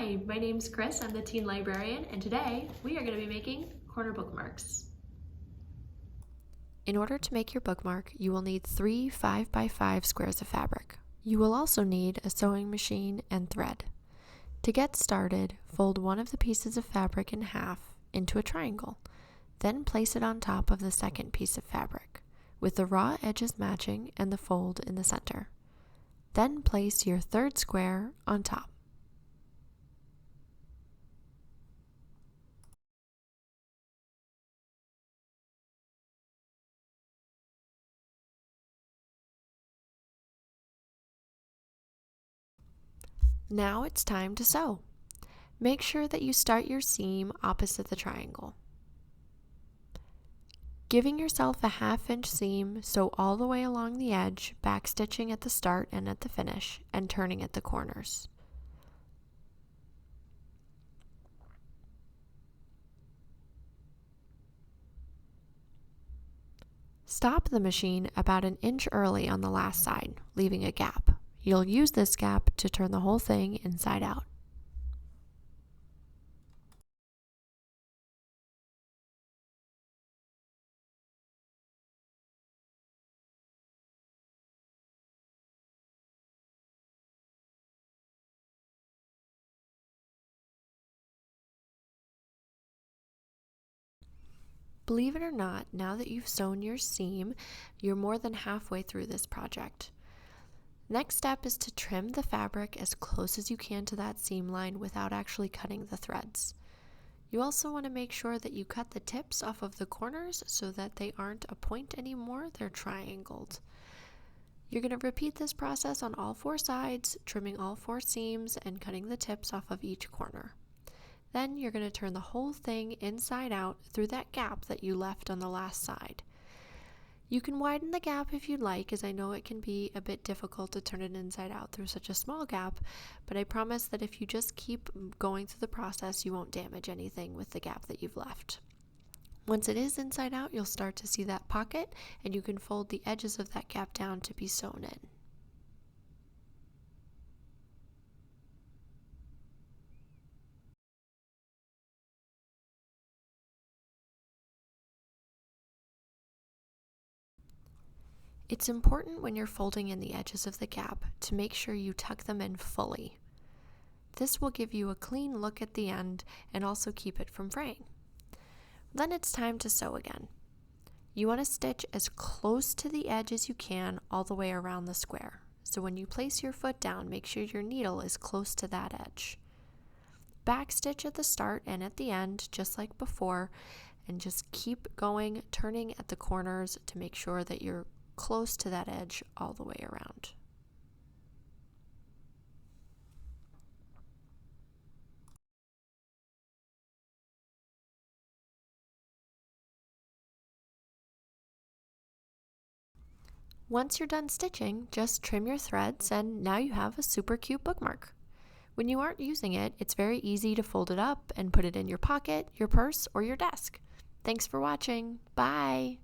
Hi, my name's Chris. I'm the teen librarian, and today we are going to be making corner bookmarks. In order to make your bookmark, you will need 3 5x5 squares of fabric. You will also need a sewing machine and thread. To get started, fold one of the pieces of fabric in half into a triangle. Then place it on top of the second piece of fabric, with the raw edges matching and the fold in the center. Then place your third square on top. Now it's time to sew. Make sure that you start your seam opposite the triangle. Giving yourself a 1/2 inch seam, sew all the way along the edge, backstitching at the start and at the finish, and turning at the corners. Stop the machine about 1 inch early on the last side, leaving a gap. You'll use this gap to turn the whole thing inside out. Believe it or not, now that you've sewn your seam, you're more than halfway through this project. Next step is to trim the fabric as close as you can to that seam line without actually cutting the threads. You also want to make sure that you cut the tips off of the corners so that they aren't a point anymore, they're triangled. You're going to repeat this process on all 4 sides, trimming all 4 seams and cutting the tips off of each corner. Then you're going to turn the whole thing inside out through that gap that you left on the last side. You can widen the gap if you'd like, as I know it can be a bit difficult to turn it inside out through such a small gap, but I promise that if you just keep going through the process, you won't damage anything with the gap that you've left. Once it is inside out, you'll start to see that pocket, and you can fold the edges of that gap down to be sewn in. It's important when you're folding in the edges of the gap to make sure you tuck them in fully. This will give you a clean look at the end and also keep it from fraying. Then it's time to sew again. You want to stitch as close to the edge as you can all the way around the square. So when you place your foot down, make sure your needle is close to that edge. Backstitch at the start and at the end, just like before, and just keep going, turning at the corners to make sure that you're close to that edge all the way around. Once you're done stitching, just trim your threads and now you have a super cute bookmark. When you aren't using it, it's very easy to fold it up and put it in your pocket, your purse, or your desk. Thanks for watching. Bye!